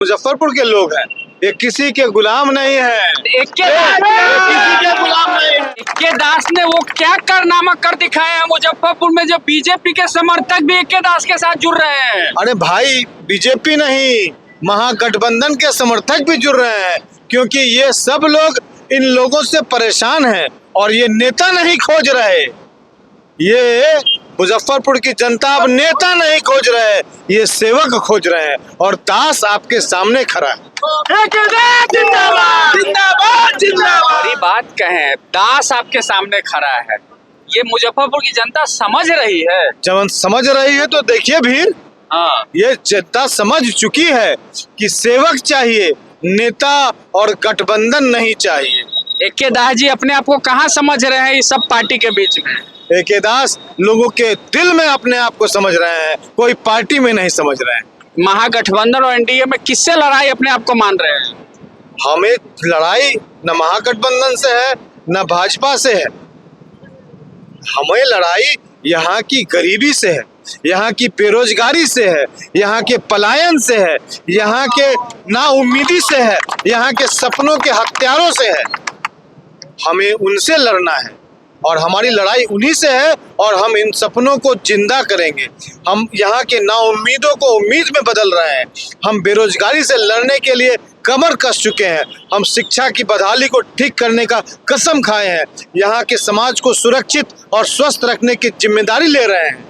मुजफ्फरपुर के लोग हैं, ये किसी के गुलाम नहीं है। इक्के दास ने वो क्या कारनामा कर दिखाया है मुजफ्फरपुर में, जो बीजेपी के समर्थक भी इक्के दास के साथ जुड़ रहे हैं। अरे भाई, बीजेपी नहीं, महागठबंधन के समर्थक भी जुड़ रहे हैं, क्योंकि ये सब लोग इन लोगों से परेशान हैं और ये नेता नहीं खोज रहे। ये मुजफ्फरपुर की जनता अब नेता नहीं खोज रहे, ये सेवक खोज रहे हैं और दास आपके सामने खड़ा है। बड़ी बात कहें, दास आपके सामने खड़ा है, ये मुजफ्फरपुर की जनता समझ रही है। जब समझ रही है तो देखिए भीड़, हाँ, ये जनता समझ चुकी है कि सेवक चाहिए, नेता और गठबंधन नहीं चाहिए। इक्के दास जी अपने आप को कहाँ समझ रहे हैं इस सब पार्टी के बीच में? इक्के दास लोगों के दिल में अपने आप को समझ रहे हैं, कोई पार्टी में नहीं समझ रहे हैं। महागठबंधन और एनडीए में किससे लड़ाई अपने आप को मान रहे हैं? हमें लड़ाई न महागठबंधन से है न भाजपा से है, हमें लड़ाई यहाँ की गरीबी से है, यहाँ की बेरोजगारी से है, यहाँ के पलायन से है, यहाँ के नाउम्मीदी से है, यहाँ के सपनों के हत्यारों से है। हमें उनसे लड़ना है और हमारी लड़ाई उन्हीं से है और हम इन सपनों को जिंदा करेंगे। हम यहाँ के नाउम्मीदों को उम्मीद में बदल रहे हैं। हम बेरोजगारी से लड़ने के लिए कमर कस चुके हैं। हम शिक्षा की बदहाली को ठीक करने का कसम खाए हैं। यहाँ के समाज को सुरक्षित और स्वस्थ रखने की जिम्मेदारी ले रहे हैं।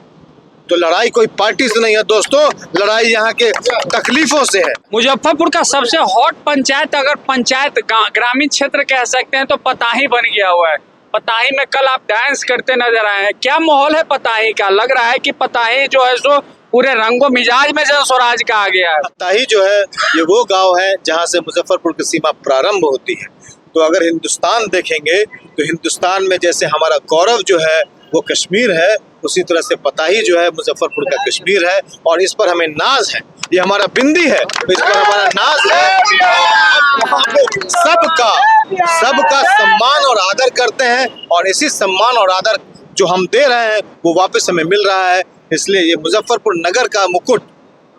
तो लड़ाई कोई पार्टी से नहीं है दोस्तों, लड़ाई यहाँ के तकलीफों से है। मुजफ्फरपुर का सबसे हॉट पंचायत, अगर पंचायत ग्रामीण क्षेत्र कह सकते हैं, तो पताही बन गया हुआ है। पताही में कल आप डांस करते नजर आए हैं, क्या माहौल है पताही का? लग रहा है कि पताही जो है सो पूरे रंगो मिजाज में जो स्वराज का आ गया है। पताही जो है ये वो गांव है जहां से मुजफ्फरपुर की सीमा प्रारंभ होती है। तो अगर हिंदुस्तान देखेंगे तो हिंदुस्तान में जैसे हमारा गौरव जो है वो कश्मीर है, उसी तरह से पताही जो है मुजफ्फरपुर का कश्मीर है और इस पर हमें नाज है। ये हमारा बिंदी है, इस पर हमारा नाज है। सबका सम्मान और आदर करते हैं और इसी सम्मान और आदर जो हम दे रहे हैं वो वापस हमें मिल रहा है। इसलिए ये मुजफ्फरपुर नगर का मुकुट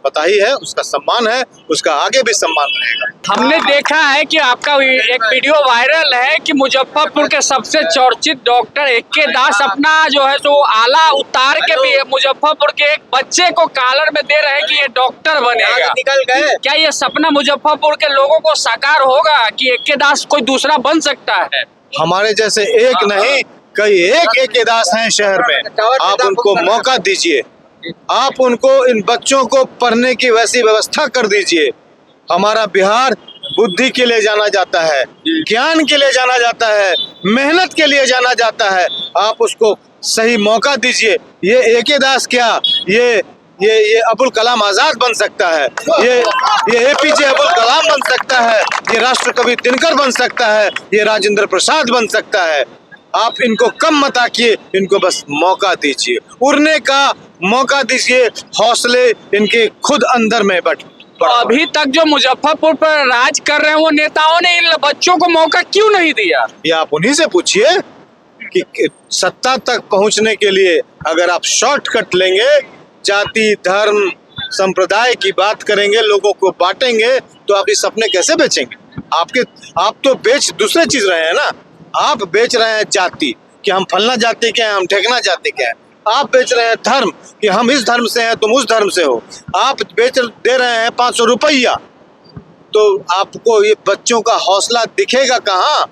पताही है, उसका सम्मान है, उसका आगे भी सम्मान रहेगा। हमने देखा है कि आपका एक वीडियो वायरल है कि मुजफ्फरपुर के सबसे चर्चित डॉक्टर इक्के दास अपना जो है सो आला उतार के भी मुजफ्फरपुर के एक बच्चे को कॉलर में दे रहे हैं कि ये डॉक्टर बनेगा। निकल गए। क्या ये सपना मुजफ्फरपुर के लोगों को साकार होगा कि इक्के दास कोई दूसरा बन सकता है? हमारे जैसे एक नहीं, कई एक इक्के दास हैं शहर में। आप उनको मौका दीजिए, आप उनको इन बच्चों को पढ़ने की वैसी व्यवस्था कर दीजिए। हमारा बिहार बुद्धि के लिए जाना जाता है, ज्ञान के लिए जाना जाता है, मेहनत के लिए जाना जाता है। आप उसको सही मौका दीजिए। ये इक्के दास क्या, ये अबुल कलाम आजाद बन सकता है, ये एपीजे अबुल कलाम बन सकता है, ये राष्ट्रकवि दिनकर बन सकता है, ये राजेंद्र प्रसाद बन सकता है। आप इनको कम मत आकिए, इनको बस मौका दीजिए, उड़ने का मौका दीजिए। हौसले इनके खुद अंदर में तो अभी तक जो मुजफ्फरपुर पर राज कर रहे हैं वो नेताओं ने इन बच्चों को मौका क्यों नहीं दिया? ये आप उन्हीं से पूछिए कि सत्ता तक पहुंचने के लिए अगर आप शॉर्टकट लेंगे, जाति धर्म संप्रदाय की बात करेंगे, लोगों को बांटेंगे, तो आप ये सपने कैसे बेचेंगे? आप तो बेच दूसरे चीज रहे हैं ना। आप बेच रहे हैं जाति कि हम फलना जाति के हैं, हम ठेकना जाति के हैं। आप बेच रहे हैं धर्म कि हम इस धर्म से हैं, तुम उस धर्म से हो। आप दे रहे हैं 500 रुपया, तो आपको ये बच्चों का हौसला दिखेगा कहाँ?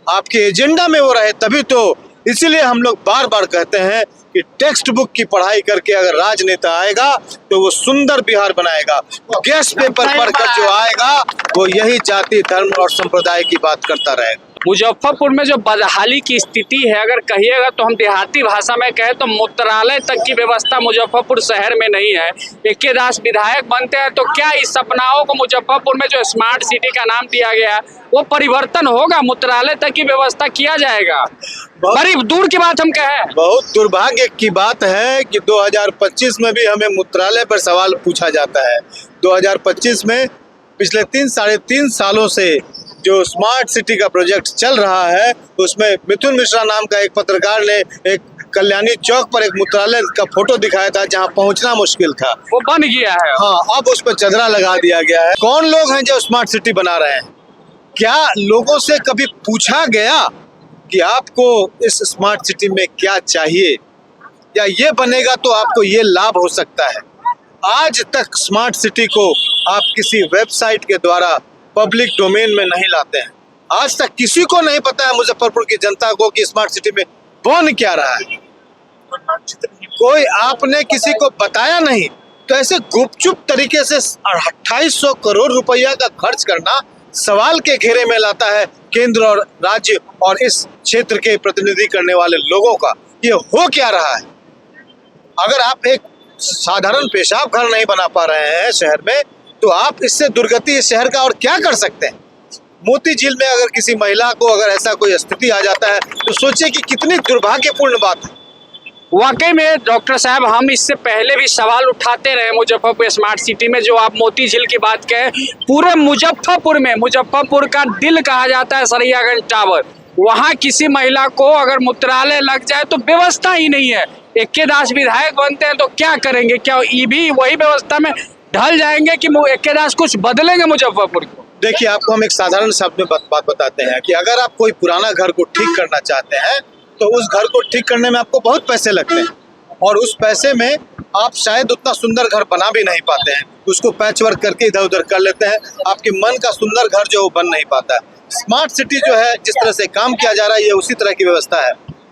आपके एजेंडा में वो रहे तभी तो। इसीलिए हम लोग बार बार कहते हैं कि टेक्स्ट बुक की पढ़ाई करके अगर राजनेता आएगा तो वो सुंदर बिहार बनाएगा। गेस्ट पेपर पढ़कर जो आएगा वो यही जाति धर्म और संप्रदाय की बात करता रहेगा। मुजफ्फरपुर में जो बदहाली की स्थिति है, अगर कहिएगा तो हम देहाती भाषा में कहें तो मूत्रालय तक की व्यवस्था मुजफ्फरपुर शहर में नहीं है। इक्के दास विधायक बनते हैं तो क्या इस सपनाओं को मुजफ्फरपुर में जो स्मार्ट सिटी का नाम दिया गया वो परिवर्तन होगा? मूत्रालय तक की व्यवस्था किया जाएगा? बड़ी दूर की बात हम कहें। बहुत दुर्भाग्य की बात है कि 2025 में भी हमें मूत्रालय पर सवाल पूछा जाता है। 2025 में पिछले 3-3.5 सालों से जो स्मार्ट सिटी का प्रोजेक्ट चल रहा है उसमें मिथुन मिश्रा नाम का एक पत्रकार ने एक कल्याणी चौक पर एक मूत्रालय का फोटो दिखाया था जहां पहुंचना मुश्किल था। वो बन गया है। हाँ, अब उस पर चदरा लगा दिया गया है। कौन लोग हैं जो स्मार्ट सिटी बना रहे हैं? क्या लोगों से कभी पूछा गया कि आपको इस स्मार्ट सिटी में क्या चाहिए, या ये बनेगा तो आपको ये लाभ हो सकता है? आज तक स्मार्ट सिटी को आप किसी वेबसाइट के द्वारा पब्लिक डोमेन में नहीं लाते हैं। आज तक किसी को नहीं पता है, मुजफ्फरपुर की जनता को, कि स्मार्ट सिटी में बन क्या रहा है। कोई आपने किसी को बताया नहीं, तो ऐसे गुपचुप तरीके से 2800 करोड़ रुपया का खर्च करना सवाल के घेरे में लाता है केंद्र और राज्य और इस क्षेत्र के प्रतिनिधि करने वाले लोगों का। ये हो क्या रहा है? अगर आप एक साधारण पेशाब घर नहीं बना पा रहे हैं शहर में, तो आप इससे दुर्गति इस शहर का और क्या कर सकते हैं? मोती झील में अगर किसी महिला को अगर ऐसा कोई स्थिति आ जाता है, तो सोचिए कि कितनी दुर्भाग्यपूर्ण बात है। वाकई में डॉक्टर साहब, हम इससे पहले भी सवाल उठाते रहे मुजफ्फरपुर स्मार्ट सिटी में। जो आप मोती झील की बात कहें, पूरे मुजफ्फरपुर में, मुजफ्फरपुर का दिल कहा जाता है सरियागंज टावर, वहाँ किसी महिला को अगर मूत्रालय लग जाए तो व्यवस्था ही नहीं है। एक्के दास विधायक बनते हैं तो क्या करेंगे? क्या ये भी वही व्यवस्था में ढल जाएंगे कि एक्के दास कुछ बदलेंगे मुजफ्फरपुर को? देखिए, आपको हम एक साधारण शब्द में बात बताते हैं कि अगर आप कोई पुराना घर को ठीक करना चाहते हैं, तो उस घर को ठीक करने में आपको बहुत पैसे लगते हैं, और उस पैसे में आप शायद उतना सुंदर घर बना भी नहीं पाते हैं। उसको पैच वर्क करके इधर उधर कर लेते हैं। आपके मन का सुंदर घर जो बन नहीं पाता है। स्मार्ट सिटी जो है, जिस तरह से काम किया जा रहा है, ये उसी तरह की व्यवस्था है।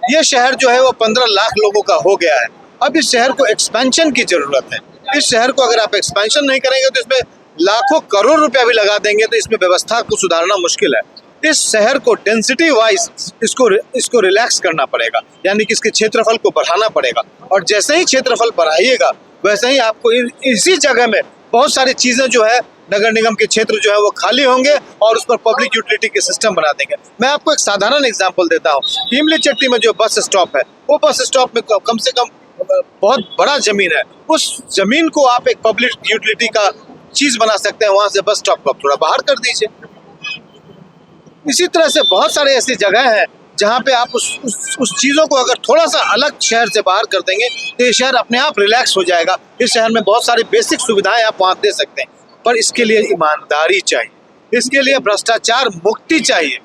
ये शहर जो है वो 15 लाख लोगों का हो गया है। अब इस शहर को एक्सपेंशन की जरूरत है। इस शहर को अगर आप एक्सपेंशन नहीं करेंगे, तो इसमें लाखों करोड़ रुपया भी लगा देंगे, तो इसमें व्यवस्था को सुधारना मुश्किल है। इस शहर को डेंसिटी वाइज इसको रिलैक्स करना पड़ेगा, यानी कि इसके क्षेत्रफल को बढ़ाना पड़ेगा। और जैसे ही क्षेत्रफल बढ़ाइएगा, वैसे ही आपको इसी जगह में बहुत सारी चीजें जो है, नगर निगम के क्षेत्र जो है वो खाली होंगे और उस पर पब्लिक यूटिलिटी के सिस्टम बना देंगे। मैं आपको एक साधारण एग्जांपल देता हूँ। इमली चट्टी में जो बस स्टॉप है, वो बस स्टॉप में कम से कम बहुत बड़ा जमीन है। उस जमीन को आप एक पब्लिक यूटिलिटी का चीज बना सकते हैं। वहां से बस स्टॉप को थोड़ा बाहर कर दीजिए। इसी तरह से बहुत सारे ऐसी जगह हैं जहाँ पे आप उस चीज़ों को अगर थोड़ा सा अलग शहर से बाहर कर देंगे, तो ये शहर अपने आप रिलैक्स हो जाएगा। इस शहर में बहुत सारी बेसिक सुविधाएं आप वहाँ दे सकते हैं, पर इसके लिए ईमानदारी चाहिए, इसके लिए भ्रष्टाचार मुक्ति चाहिए,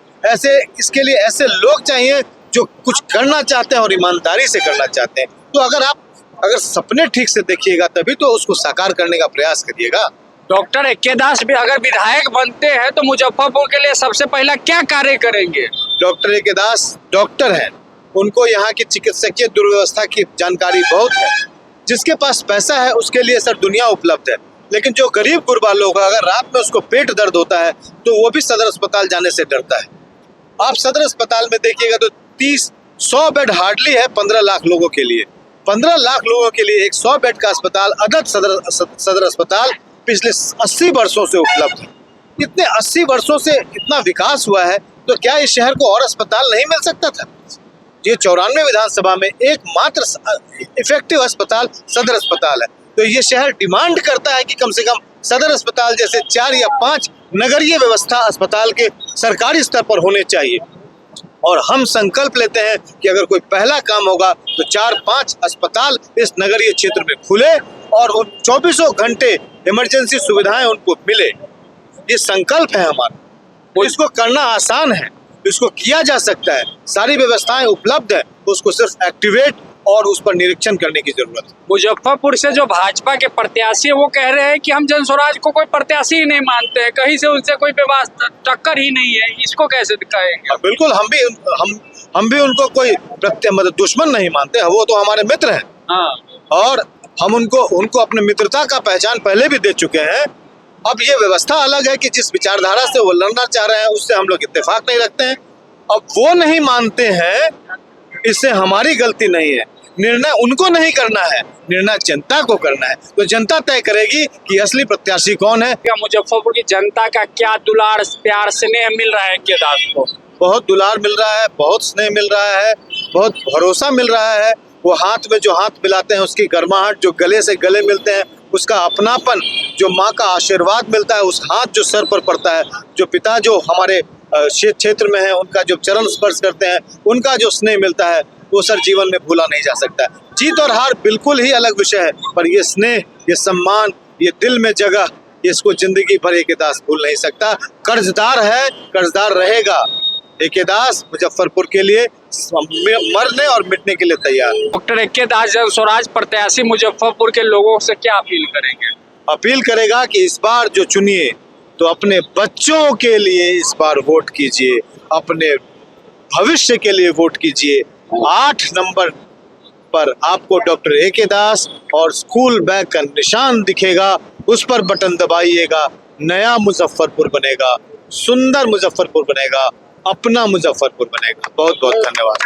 इसके लिए ऐसे लोग चाहिए जो कुछ करना चाहते हैं और ईमानदारी से करना चाहते हैं। तो अगर सपने ठीक से देखिएगा, तभी तो उसको साकार करने का प्रयास करिएगा। डॉक्टर एक्के दास भी अगर विधायक बनते हैं तो मुजफ्फरपुर के लिए सबसे पहला क्या कार्य करेंगे? डॉक्टर एक्के दास डॉक्टर हैं, उनको यहाँ की चिकित्सकीय दुर्व्यवस्था की जानकारी बहुत है। जिसके पास पैसा है उसके लिए सर दुनिया उपलब्ध है, लेकिन जो गरीब गुरबा लोग, अगर रात में उसको पेट दर्द होता है तो वो भी सदर अस्पताल जाने से डरता है। आप सदर अस्पताल में देखिएगा तो 100 बेड हार्डली है 15 लाख लोगों के लिए। 15 लाख लोगों के लिए एक 100 बेड का अस्पताल, अदद सदर अस्पताल पिछले 80 वर्षों से उपलब्ध है। इतने 80 वर्षों से इतना विकास हुआ है, तो क्या इस शहर को और अस्पताल नहीं मिल सकता था? ये 94 विधानसभा में एकमात्र इफेक्टिव अस्पताल सदर अस्पताल है। तो ये शहर डिमांड करता है कि कम से कम सदर अस्पताल जैसे 4 या 5 नगरीय व्यवस्था अस्पताल के सरकारी स्तर पर होने चाहिए। और हम संकल्प लेते हैं कि अगर कोई पहला काम होगा तो 4-5 अस्पताल इस नगरीय क्षेत्र में खुले और उन 24 घंटे इमरजेंसी सुविधाएं उनको मिले। ये संकल्प है हमारा। इसको करना आसान है, इसको किया जा सकता है, सारी व्यवस्थाएं उपलब्ध है, उसको सिर्फ एक्टिवेट और उस पर निरीक्षण करने की जरूरत है। मुजफ्फरपुर से जो भाजपा के प्रत्याशी है वो कह रहे हैं कि हम जनस्वराज को कोई प्रत्याशी ही नहीं मानते हैं, कहीं से उनसे कोई व्यवस्था टक्कर ही नहीं है। इसको कैसे कहेंगे? बिल्कुल, हम भी उनको कोई मतलब दुश्मन नहीं मानते, वो तो हमारे मित्र हैं। हाँ। और हम उनको अपने मित्रता का पहचान पहले भी दे चुके हैं। अब ये व्यवस्था अलग है कि जिस विचारधारा से वो लड़ना चाह रहे हैं उससे हम लोग इत्तेफाक नहीं रखते हैं। अब वो नहीं मानते हैं, इससे हमारी गलती नहीं है। निर्णय उनको नहीं करना है, निर्णय जनता को करना है। तो जनता तय करेगी कि असली प्रत्याशी कौन है। क्या मुजफ्फरपुर की जनता का क्या दुलार प्यार स्नेह मिल रहा है एक्के दास को? बहुत दुलार मिल रहा है, बहुत स्नेह मिल रहा है, बहुत भरोसा मिल रहा है। वो हाथ में जो हाथ मिलाते हैं उसकी गर्माहट, जो गले से गले मिलते हैं उसका अपनापन, जो माँ का आशीर्वाद मिलता है, उस हाथ जो सर पर पड़ता है, जो पिता जो हमारे क्षेत्र में है उनका जो चरण स्पर्श करते हैं, उनका जो स्नेह मिलता है, वो सर जीवन में भूला नहीं जा सकता। जीत और हार बिल्कुल ही अलग विषय है, पर ये स्नेह, ये सम्मान, ये दिल में जगह, इसको जिंदगी भर AK दास भूल नहीं सकता। कर्जदार है, कर्जदार रहेगा। AK दास मुजफ्फरपुर के लिए मरने और मिटने के लिए तैयार। डॉक्टर AK दास जन स्वराज प्रत्याशी मुजफ्फरपुर के लोगों से क्या अपील करेंगे? अपील करेगा कि इस बार जो चुनिए तो अपने बच्चों के लिए इस बार वोट कीजिए, अपने भविष्य के लिए वोट कीजिए। 8 नंबर पर आपको डॉक्टर AK दास और स्कूल बैग का निशान दिखेगा, उस पर बटन दबाइएगा। नया मुजफ्फरपुर बनेगा, सुंदर मुजफ्फरपुर बनेगा, अपना मुजफ्फरपुर बनेगा। बहुत बहुत धन्यवाद।